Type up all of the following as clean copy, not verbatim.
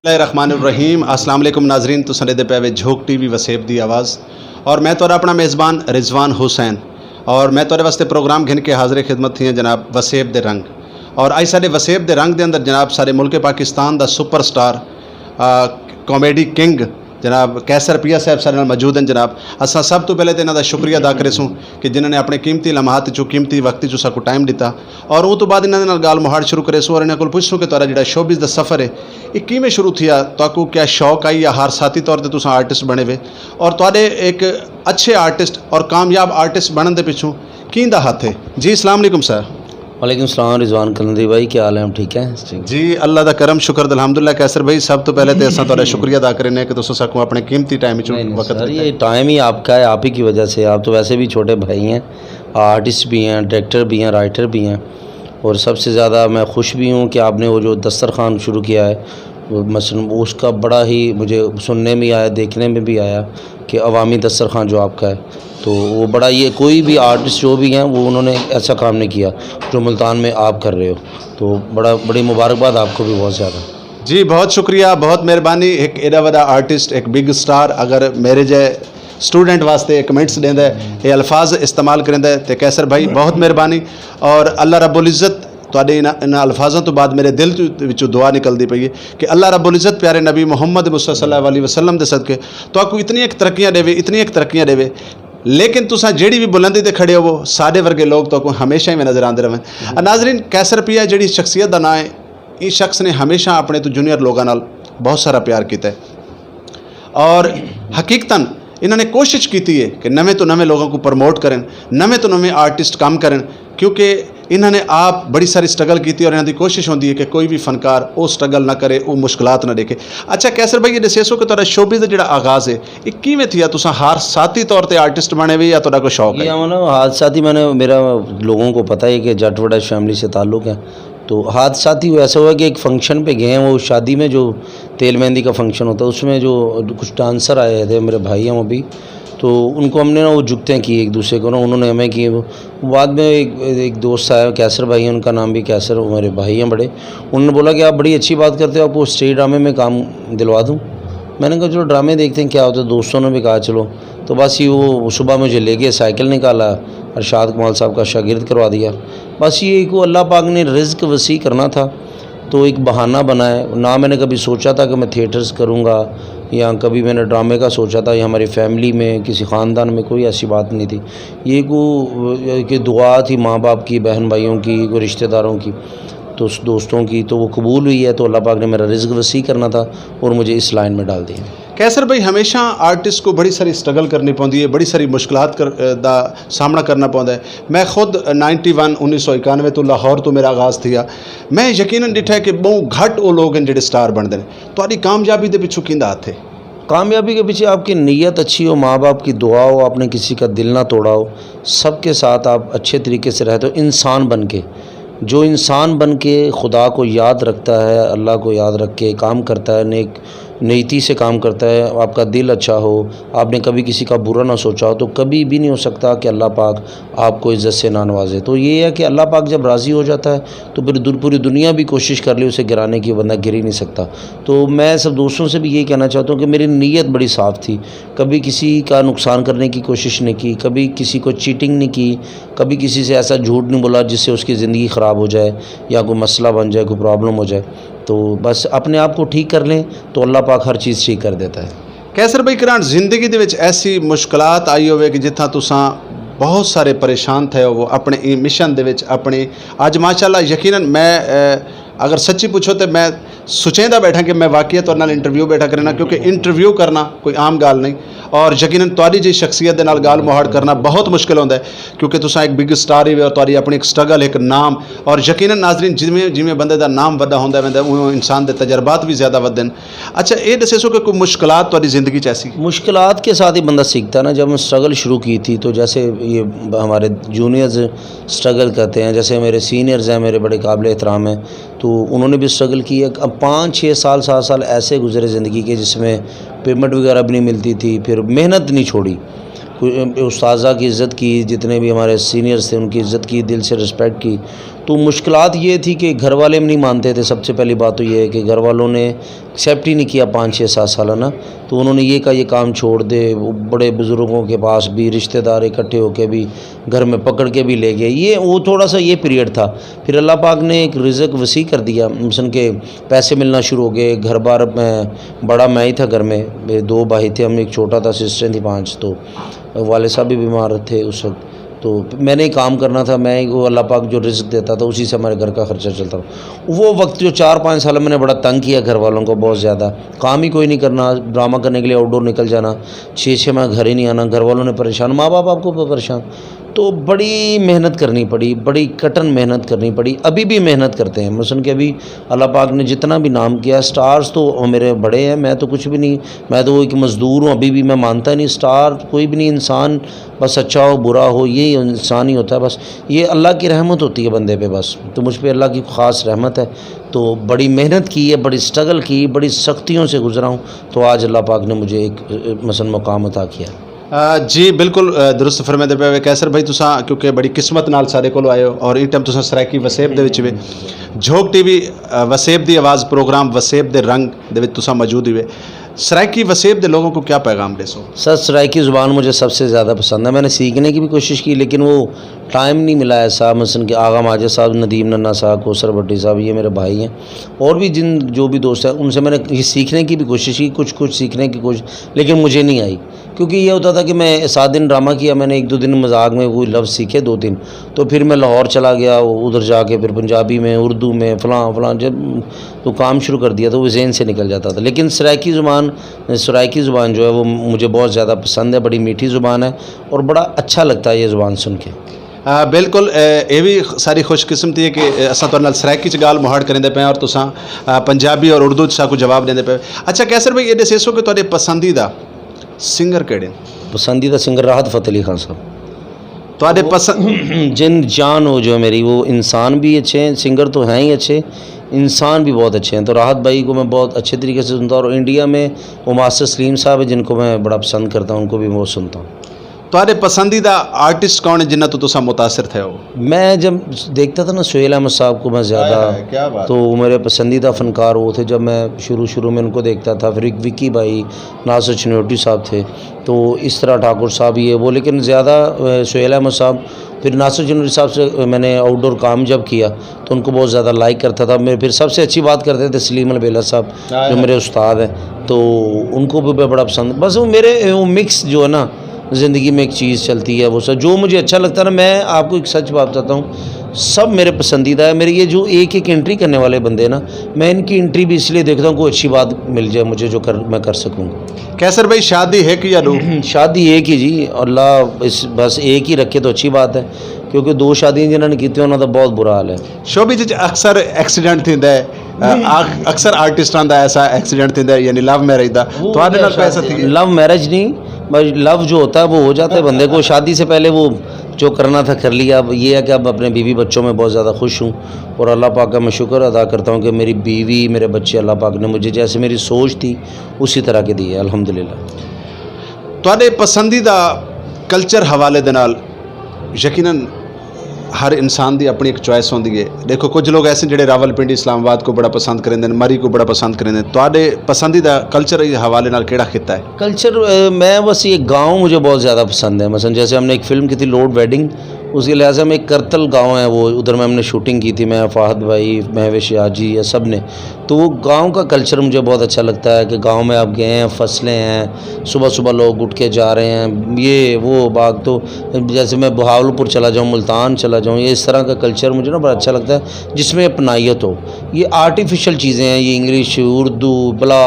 रहमान अस्सलाम वालेकुम नाजरीन, तुसां दे पे झोक टीवी वसेब दी आवाज़ और मैं तुहाडा अपना मेज़बान रिजवान हुसैन और मैं तुहाडे वास्ते प्रोग्राम घिन के हाज़िर खिदमत थी जनाब वसेब दे रंग। और अज साडे वसेब दे रंग दे अंदर जनाब सारे मुल्क पाकिस्तान दा सुपर स्टार कॉमेडी किंग जनाब कैसर पिया साहब सारे नाल मौजूद हैं। जनाब असां सब तो पहले तो इन्हां दा शुक्रिया अदा करेसूँ कि जिन्होंने अपने कीमती लम्हात चो कीमती वक्त चो साकू टाइम दिता और उस तो बाद इन्हां दे नाल गाल मुहाड़ शुरू करेसूँ और इन्हां कोल पुछसूँ कि तुहाडा जिहड़ा शोबिज़ दा सफ़र है ये किवें शुरू थिया, तुहाकू क्या शौक आई या हारसाती तौर पर तुसां आर्टिस्ट बने वे और तुहाडे एक अच्छे आर्टिस्ट और कामयाब आर्टिस्ट बनने दे पिछों किंदा हथ है? जी अस्सलाम वालेकुम सर। वालेकुम सलाम रिजवान कलंदरी भाई, क्या हाल है? हम ठीक हैं जी अल्लाह दा करम शुक्र अल्हम्दुलिल्लाह। कैसर भाई सब तो पहले तो असां तुहाडा शुक्रिया अदा करने कि तुसां साकू अपने कीमती टाइम चो वक्त सर, ये टाइम ही आपका है, आप ही की वजह से। आप तो वैसे भी छोटे भाई हैं, आर्टिस्ट भी हैं, डायरेक्टर भी हैं, राइटर भी हैं और सबसे ज़्यादा मैं खुश भी हूँ कि आपने वो जो दस्तरखान शुरू किया है मसलन उसका बड़ा ही मुझे सुनने में आया, देखने में भी आया कि अवामी दस्तरखान जो आपका है तो वो बड़ा, ये कोई भी आर्टिस्ट जो भी हैं वो उन्होंने ऐसा काम नहीं किया जो मुल्तान में आप कर रहे हो, तो बड़ी मुबारकबाद आपको भी बहुत ज़्यादा। जी बहुत शुक्रिया, बहुत मेहरबानी। एक एडा वड्डा आर्टिस्ट, एक बिग स्टार अगर मेरे जे स्टूडेंट वास्ते कमेंट्स देंदा है, ये अल्फाज इस्तेमाल करेंदा है तो कैसर भाई बहुत मेहरबानी। और अल्लाह रब्बुल इज़्ज़त तुहाडे इन्हां अल्फाजों तो बाद मेरे दिल विचों दुआ निकलती पई है कि अल्लाह रब्बुल इज़्ज़त प्यारे नबी मुहम्मद मुस्तफ़ा सल्लल्लाहु अलैहि वसल्लम दे सदके तुहाकू इतनी एक तरक्कियां देवे, इतनी एक तरक्कियां देवे, लेकिन तुसां जेड़ी भी बुलंदी ते खड़े हो साडे वर्गे लोग तो हमेशा ही नज़र आते रहे। नाजरीन कैसर पिया जिहड़ी शख्सियत का नाम है, इस शख्स ने हमेशा अपने तो जूनियर लोगों नाल बहुत सारा प्यार किया है और हकीकतन इन्होंने कोशिश की है कि नवे तो नवे लोगों को प्रमोट करें, नवे तो नवे आर्टिस्ट काम करें, क्योंकि इन्होंने आप बड़ी सारी स्ट्रगल की और इन्हों की कोशिश होती है कि कोई भी फनकार वो स्ट्रगल ना करे, वो मुश्किलात ना देखे। अच्छा कैसर भाई ये दसो कि तुहाडा शोबिज़ दा जिहड़ा आगाज़ है ये किवें थिया? तुसां हारसाती तौर पर आर्टिस्ट बने वे या तुहाडा कोई शौक है? हादसाती मैंने, मेरा लोगों को पता है कि जट वड़ा फैमिली से ताल्लुक़ है, तो हादसाती ऐसा हुआ कि एक फ़ंक्शन पे गए हैं, वो शादी में जो तेल मेहंदी का फंक्शन होता है उसमें जो कुछ डांसर आए थे, मेरे भाई हैं वो भी, तो उनको हमने ना वो जुगतें की एक दूसरे को ना, उन्होंने हमें की। बाद में एक दोस्त आया कैसर भाई हैं, उनका नाम भी कैसर, मेरे भाई हैं बड़े, उन्होंने बोला कि आप बड़ी अच्छी बात करते हो, आपको स्टेज ड्रामे में काम दिलवा दूँ। मैंने कहा चलो ड्रामे देखते हैं क्या होता है। दोस्तों ने भी कहा चलो, तो बस ये वो सुबह मुझे ले गए, साइकिल निकाला, अरशाद कमाल साहब का शागिर्द करवा दिया। बस ये को अल्लाह पाक ने रिज़्क वसी करना था तो एक बहाना बनाया। ना मैंने कभी सोचा था कि मैं थिएटर्स करूँगा या कभी मैंने ड्रामे का सोचा था, या हमारी फैमिली में किसी ख़ानदान में कोई ऐसी बात नहीं थी। ये कि दुआ थी माँ बाप की, बहन भाइयों की, कोई रिश्तेदारों की, तो दोस्तों की, तो वो कबूल हुई है। तो अल्लाह पाक ने मेरा रिज़्क वसी करना था और मुझे इस लाइन में डाल दिया। कैसर भाई हमेशा आर्टिस्ट को बड़ी सारी स्ट्रगल करनी पौंदी है, बड़ी सारी मुश्किलात दा सामना करना पौंदा है। मैं खुद 1991 तो लाहौर तो मेरा आगाज़ थिया, मैं यकीनन डिठा कि बहुत घट वो लोग हैं जिहड़े स्टार बनते हैं। तुहाडी कामयाबी दे पिछों किंदा हथ है? कामयाबी के पीछे आपकी नीयत अच्छी हो, माँ बाप की दुआ हो, आपने किसी का दिल ना तोड़ा हो, सबके साथ आप अच्छे तरीके से रहते हो, इंसान बन के। जो इंसान बन के खुदा को याद रखता है, अल्लाह को याद रख के काम करता है, नीति से काम करता है, आपका दिल अच्छा हो, आपने कभी किसी का बुरा ना सोचा हो, तो कभी भी नहीं हो सकता कि अल्लाह पाक आपको इज़्ज़त से ना नवाजे। तो ये है कि अल्लाह पाक जब राज़ी हो जाता है तो फिर पूरी दुनिया भी कोशिश कर ले उसे गिराने की, बंदा गिर ही नहीं सकता। तो मैं सब दोस्तों से भी यही कहना चाहता हूँ कि मेरी नीयत बड़ी साफ़ थी, कभी किसी का नुकसान करने की कोशिश नहीं की, कभी किसी को चीटिंग नहीं की, कभी किसी से ऐसा झूठ नहीं बोला जिससे उसकी ज़िंदगी ख़राब हो जाए या कोई मसला बन जाए, कोई प्रॉब्लम हो जाए। तो बस अपने आप को ठीक कर लें तो अल्लाह पाक हर चीज़ ठीक कर देता है। कैसर भाई करान जिंदगी दे विच ऐसी मुश्किलात आई होवे कि जिथा तुसां बहुत सारे परेशान थे वो अपने मिशन दे विच अपने अज माशाअल्लाह यकीनन मैं अगर सच्ची पूछो तो मैं सोचेंदा बैठा कि मैं वाकई तुहाडे नाल इंटरव्यू बैठा करना, क्योंकि इंटरव्यू करना कोई आम गाल नहीं और यकीनन तुहाडी जी शख्सियत दे नाल गाल मुहाड़ करना बहुत मुश्किल होंदा है, क्योंकि तुसां एक बिग स्टार ही और तुहाडी अपनी एक स्ट्रगल, एक नाम, और यकीनन नाजरीन जिवें जिवें बंदे दा नाम वड्डा होंदा है उवें इंसान दे तजर्बात भी ज़्यादा वधदे न। अच्छा ये दसो कि कोई मुश्किलात तुहाडी ज़िंदगी च ऐसी? मुश्किलात के साथ ही बंदा सीखता ना। जब हम स्ट्रगल शुरू की थी तो जैसे ये हमारे जूनियर्स स्ट्रगल करते हैं, जैसे मेरे सीनियर्स हैं, मेरे बड़े काबिल एहतराम हैं, तो उन्होंने भी स्ट्रगल की है। अब 5-6 साल 7 साल ऐसे गुजरे ज़िंदगी के जिसमें पेमेंट वगैरह भी नहीं मिलती थी, फिर मेहनत नहीं छोड़ी, उस्ताज़ा की इज़्ज़त की, जितने भी हमारे सीनियर्स थे उनकी इज़्ज़त की, दिल से रिस्पेक्ट की। تو مشکلات یہ تھی کہ گھر والے نہیں مانتے تھے. سب سے پہلی بات تو یہ ہے کہ گھر والوں نے ایکسیپٹ ہی نہیں کیا 5-6-7 سالہ نا. تو انہوں نے یہ کہا یہ کام چھوڑ دے. وہ بڑے بزرگوں کے پاس بھی رشتہ دار اکٹھے ہو کے بھی گھر میں پکڑ کے بھی لے گئے. یہ وہ تھوڑا سا یہ پیریڈ تھا. پھر اللہ پاک نے ایک رزق وسیع کر دیا, مثلا کہ پیسے ملنا شروع ہو گئے. گھر بار میں بڑا میں ہی تھا گھر میں, 2 بھائی تھے ہم, ایک چھوٹا تھا, سسٹر تھی 5. تو والد صاحب بھی بیمار تھے اس وقت, تو میں نے ہی کام کرنا تھا. میں وہ اللہ پاک جو رزق دیتا تھا اسی سے ہمارے گھر کا خرچہ چلتا تھا. وہ وقت جو 4-5 سال میں نے بڑا تنگ کیا گھر والوں کو بہت زیادہ. کام ہی کوئی نہیں کرنا, ڈرامہ کرنے کے لیے آؤٹ ڈور نکل جانا, 6 ماہ گھر ہی نہیں آنا. گھر والوں نے پریشان, ماں باپ آپ کو پریشان. تو بڑی محنت کرنی پڑی, بڑی کٹن محنت کرنی پڑی. ابھی بھی محنت کرتے ہیں, مثلا کہ ابھی اللہ پاک نے جتنا بھی نام کیا, سٹارز تو میرے بڑے ہیں, میں تو کچھ بھی نہیں, میں تو ایک مزدور ہوں. ابھی بھی میں مانتا نہیں سٹار کوئی بھی نہیں. انسان بس اچھا ہو برا ہو یہ انسان ہی ہوتا ہے. بس یہ اللہ کی رحمت ہوتی ہے بندے پہ بس. تو مجھ پہ اللہ کی خاص رحمت ہے. تو بڑی محنت کی ہے, بڑی سٹرگل کی, بڑی سختیوں سے گزرا ہوں. تو آج اللہ پاک نے مجھے ایک مثلا مقام عطا کیا. جی بالکل درست فرمائے پے. کیسر بھائی तुसां क्योंकि बड़ी किस्मत नाल सारे कोल आए हो और इस टाइम तुसां सराइकी वसेब दे विच वे झोक टीवी वसेब दी आवाज़ प्रोग्राम वसेब दे रंग दे विच तुसां मौजूद हुए. सराइकी वसेब दे लोगों को क्या पैगाम देसो? सर सराइकी ज़ुबान मुझे सबसे ज़्यादा पसंद है. मैंने सीखने की भी कोशिश की लेकिन वो टाइम नहीं मिला ऐसा. मसलन कि आगा माजिद साहब, नदीम नन्ना साहब, कौसर भट्टी साहब, ये मेरे भाई हैं. और भी जिन जो भी दोस्त हैं उनसे मैंने ये सीखने की भी कोशिश की, कुछ सीखने की कोशिश, लेकिन मुझे नहीं आई. क्योंकि ये होता था कि मैं 7 दिन ड्रामा किया, मैंने 1-2 दिन मजाक में कोई लफ्ज़ सीखे 2-3, तो फिर मैं लाहौर चला गया, उधर जाके फिर पंजाबी में, उर्दू में, फ़लाँ जब तो काम शुरू कर दिया तो वो ज़हन से निकल जाता था. लेकिन सराइकी ज़ुबान जो है वो मुझे बहुत ज़्यादा पसंद है. बड़ी मीठी ज़ुबान है और बड़ा अच्छा लगता है ये ज़ुबान सुन के. बिल्कुल ये भी सारी खुशकिस्मती है कि असां तुहाडे नाल सराइकी च गाल मुहाड़ करेंदे पे और तुसां पंजाबी और उर्दू च साकू जवाब देंदे पे. अच्छा कैसर भाई ये दसो कि तुहाडे पसंदीदा सिंगर केड़े? पसंदीदा सिंगर राहत फ़तेह अली खान साहब. तुहाडे पसंद जिन जान हो जो मेरी, वो इंसान भी अच्छे हैं, सिंगर तो हैं ही अच्छे, इंसान भी बहुत अच्छे हैं. तो राहत भाई को मैं बहुत अच्छे तरीके से सुनता हूँ. और इंडिया में वो मास्टर सलीम साहब है जिनको मैं बड़ा पसंद करता हूँ, उनको भी बहुत सुनता हूँ. तुहाडे पसंदीदा आर्टिस्ट कौन है जिन्ना तो तुसां मुतासिर थे हो? मैं जब देखता था ना सोहेल अहमद साहब को मैं ज़्यादा, क्या बात. तो मेरे पसंदीदा फ़नकार वो थे जब मैं शुरू में उनको देखता था. फिर विक्की भाई, नासिर चनोटी साहब थे, तो इस तरह ठाकुर साहब ये वो, लेकिन ज़्यादा सोहेल अहमद साहब. फिर नासिर चनोटी साहब से मैंने आउटडोर काम जब किया तो उनको बहुत ज़्यादा लाइक करता था मैं. फिर सबसे अच्छी बात करते थे सलीम अलबेला साहब जो मेरे उस्ताद हैं, तो उनको भी मैं बड़ा पसंद. बस वो मिक्स जो है ना ज़िंदगी में एक चीज़ चलती है वो सब जो मुझे अच्छा लगता है ना. मैं आपको एक सच बात बताता हूँ, सब मेरे पसंदीदा है. मेरे ये जो एक एंट्री करने वाले बंदे हैं ना, मैं इनकी एंट्री भी इसलिए देखता हूँ कोई अच्छी बात मिल जाए मुझे जो मैं कर सकूँ. कैसर भाई शादी है कि या दो? शादी एक ही जी, अल्लाह बस एक ही रखे तो अच्छी बात है, क्योंकि 2 शादियाँ जिन्होंने की उन्होंने तो बहुत बुरा हाल है. शोबिज अक्सर एक्सीडेंट थींदा है, अक्सर आर्टिस्टां दा ऐसा एक्सीडेंट थींदा है, यानी लव मैरिज दा. तुहाडे नाल पैसा थी? लव मैरिज नहीं, बस लव जो होता है वो हो जाता है बंदे को. शादी से पहले वो जो करना था कर लिया. अब ये है कि अब अपने बीवी बच्चों में बहुत ज़्यादा खुश हूँ और अल्लाह पाक का मैं शुक्र अदा करता हूँ कि मेरी बीवी मेरे बच्चे अल्लाह पाक ने मुझे जैसे मेरी सोच थी उसी तरह के दिए अल्हम्दुलिल्लाह. तुहाडे पसंदीदा कल्चर हवाले दे नाल यकीनन हर इंसान की अपनी एक चॉइस होती है. देखो कुछ लोग ऐसे जिहड़े रावलपिंडी इस्लामाबाद को बड़ा पसंद करेंदे, मरी को बड़ा पसंद करेंदे. तुहाडे पसंदीदा कल्चर के हवाले नाल केड़ा खिता है? कल्चर मैं बस ये गांव मुझे बहुत ज़्यादा पसंद है. मसलन जैसे हमने एक फ़िल्म की थी लॉर्ड वेडिंग, उसके लिहाजा में एक करतल गांव है, वो उधर में हमने शूटिंग की थी, मैं फाहद भाई, महवेश याजी, या सब ने. तो वो गांव का कल्चर मुझे बहुत अच्छा लगता है कि गांव में आप गए हैं, फसलें हैं, सुबह सुबह लोग उठ के जा रहे हैं, ये वो बाग. तो जैसे मैं बहावलपुर चला जाऊँ, मुल्तान चला जाऊँ, ये इस तरह का कल्चर मुझे ना बड़ा अच्छा लगता है जिसमें अपनाइयत हो. ये आर्टिफिशियल चीज़ें हैं, ये इंग्लिश उर्दू बला,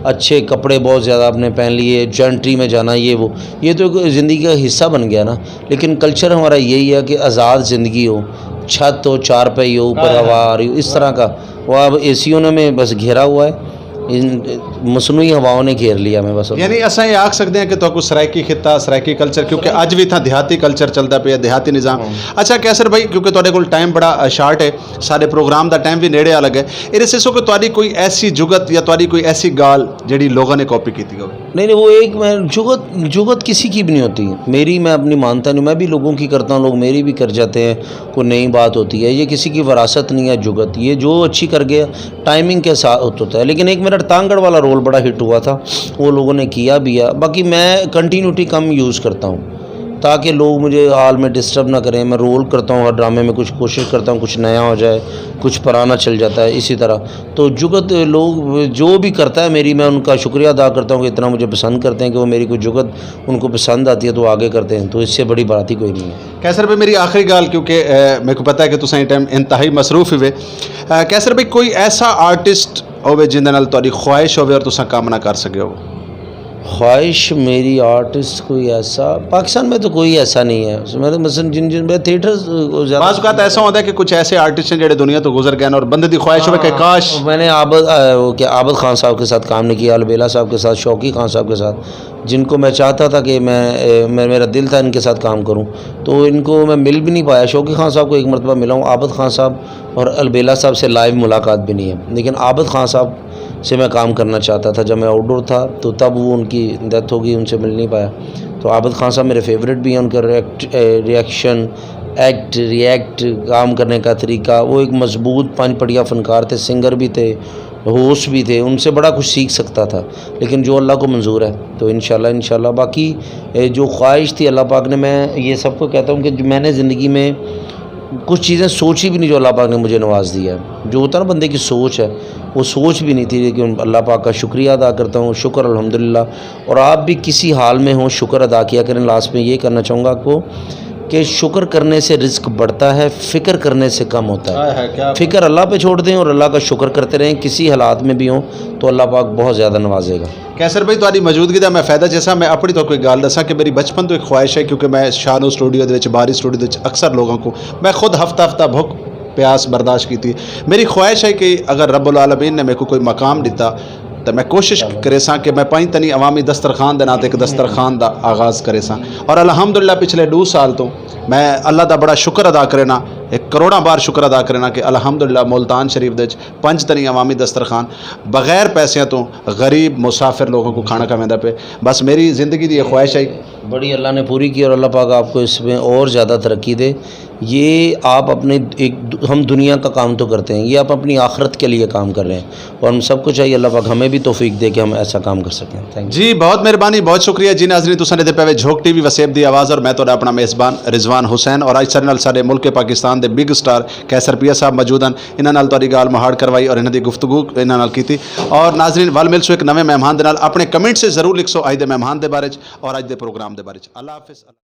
अच्छे कपड़े बहुत ज़्यादा आपने पहन लिए, जॉन्ट्री में जाना, ये तो ज़िंदगी का हिस्सा बन गया ना. लेकिन कल्चर हमारा यही है कि आज़ाद ज़िंदगी हो, छत हो, चारपाई हो, ऊपर हवा आ रही हो, इस तरह का. वो अब एसियों ने में बस घेरा हुआ है मसनूई हवाओं ने घेर लिया मैं बस। यानी असां ये आख सकते हैं कि तो सराइकी खिता सराइकी कल्चर क्योंकि अज भी था देहाती कल्चर चलता पिया देहाती निज़ाम। अच्छा कैसर भाई क्योंकि तुहाडे कोल टाइम बड़ा शार्ट है सारे प्रोग्राम का टाइम भी नेड़े आ लगा है ये दसो कि तुहाडी कोई ऐसी जुगत या तुहाडी कोई ऐसी गाल जिहड़ी लोगों ने कॉपी की हो? नहीं वो एक मैं जुगत किसी की भी नहीं होती मेरी, मैं अपनी मानता नहीं, मैं भी लोगों की करता हूँ, लोग मेरी भी कर जाते हैं, कोई नई बात होती है, ये किसी की वरासत नहीं है जुगत, ये जो अच्छी कर गया टाइमिंग के साथ होता है। लेकिन एक मेरा टांगड़ वाला रोल बड़ा हिट हुआ था, वो लोगों ने किया भी है। बाकी मैं कंटिन्यूटी कम यूज़ करता हूँ ताकि लोग मुझे हाल में डिस्टर्ब ना करें। मैं रोल करता हूँ हर ड्रामे में, कुछ कोशिश करता हूँ कुछ नया हो जाए, कुछ पुराना चल जाता है इसी तरह। तो जुगत लोग जो भी करता है मेरी, मैं उनका शुक्रिया अदा करता हूँ कि इतना मुझे पसंद करते हैं कि वो मेरी कोई जुगत उनको पसंद आती है तो आगे करते हैं, तो इससे बड़ी बात ही कोई नहीं है। कैसर भाई मेरी आखिरी गाल क्योंकि मेरे को पता है कि तुम इस टाइम इंतहाई मसरूफ हुए, कैसर भाई कोई ऐसा आर्टिस्ट होवे जिंदे नाल तुहाडी ख्वाहिश होवे और तुसां काम ना कर सके हो? ख्वाहिश मेरी आर्टिस्ट कोई ऐसा पाकिस्तान में तो कोई ऐसा नहीं है। मैं मसलन जिन मैं थिएटर्स बाज़ औक़ात ऐसा होता है कि कुछ ऐसे आर्टिस्ट हैं जो दुनिया तो गुजर गए और बंदे की ख्वाहिश हो कि काश मैंने आबद खान साहब के साथ काम नहीं किया, अलबेला साहब के साथ, शौकी खान साहब के साथ, जिनको मैं चाहता था कि मैं मेरा दिल था इनके साथ काम करूं, तो इनको मैं मिल भी नहीं पाया। शौकी खान साहब को एक मरतबा मिला हूँ, आबद खान साहब और अलबेला साहब से लाइव मुलाकात भी नहीं है, लेकिन आबद खान साहब से मैं काम करना चाहता था। जब मैं आउटडोर था तो तब वो उनकी डेथ हो गई, उनसे मिल नहीं पाया। तो आबद खान साहब मेरे फेवरेट भी हैं, उनका रिएक्शन रिएक्ट काम करने का तरीका, वो एक मजबूत पांच पड़िया फनकार थे, सिंगर भी थे, होस्ट भी थे, उनसे बड़ा कुछ सीख सकता था। लेकिन जो अल्लाह को मंजूर है तो इंशाल्लाह बाकी जो ख्वाहिश थी अल्लाह पाक ने, मैं ये सबको कहता हूँ कि मैंने ज़िंदगी में कुछ चीज़ें सोची भी नहीं जो अल्लाह पाक ने मुझे नवाज दिया है। जो होता है ना बंदे की सोच है, वो सोच भी नहीं थी, लेकिन अल्लाह पाक का शुक्रिया अदा करता हूँ, शुक्र अल्हम्दुलिल्लाह। और आप भी किसी हाल में हो शुक्र अदा किया करें। लास्ट में ये करना चाहूँगा आपको कि शुक्र करने से रिस्क बढ़ता है, फ़िक्र करने से कम होता है। फ़िक्र अल्लाह पे छोड़ दें और अल्लाह का शुक्र करते रहें, किसी हालात में भी हों तो अल्लाह पाक बहुत ज़्यादा नवाजेगा। कैसर भाई तुहाडी मौजूदगी का मैं फ़ायदा जैसा मैं अपनी तो कोई गल दसा कि मेरी बचपन तो एक ख्वाहिश है, क्योंकि मैं शानो स्टूडियो बाहरी स्टूडियो अक्सर लोगों को मैं खुद हफ्ता भुख प्यास बर्दाश्त की थी। मेरी ख्वाहिश है कि अगर रब्बुल आलमीन ने मेरे को कोई मकाम दिता तो मैं कोशिश करे सा कि मैं पाई तनी अवामी दस्तरखान दे नाते एक दस्तरखान का आगाज़ करे सा। और अल्हम्दुलिल्लाह पिछले 2 साल तो मैं अल्लाह का बड़ा शुक्र अदा करना, एक करोड़ा बार शुक्र अदा करना कि अल्हम्दुलिल्लाह मुल्तान शरीफ दे 5 तनी अवामी दस्तरखान बगैर पैसों तो गरीब मुसाफिर लोगों को खाना खवेंदा पे। बस मेरी ज़िंदगी की ये ख्वाहिश है, बड़ी अल्लाह ने पूरी की और अल्लाह पाक आपको इसमें और ज़्यादा तरक्की दे। ये आप अपने हम दुनिया का काम तो करते हैं, ये आप अपनी आखिरत के लिए काम कर रहे हैं और हम सबको चाहिए अल्लाह पाक हमें भी तौफीक दे कि हम ऐसा काम कर सकें। थैंक जी बहुत मेहरबानी, बहुत शुक्रिया जी। नाज़रीन तुसां दे पे झोंक टीवी वसेब दी आवाज़ और मैं तो अपना मेज़बान रिजवान हुसैन और अज नाल साडे मुल्क पाकिस्तान के बिग स्टार कैसर पिया साहब मौजूद हैं। इन्हां नाल तुहाडी गाल मुहाड़ करवाई और इन्हां दी गुफ्तगू इन्हां नाल कीती। और नाज़रीन वल मिलसो एक नवे मेहमान दे नाल, अपने कमेंट से जरूर लिखसो अज दे मेहमान दे बारे और अज दे प्रोग्राम दे बारे। अल्लाह हाफिज़।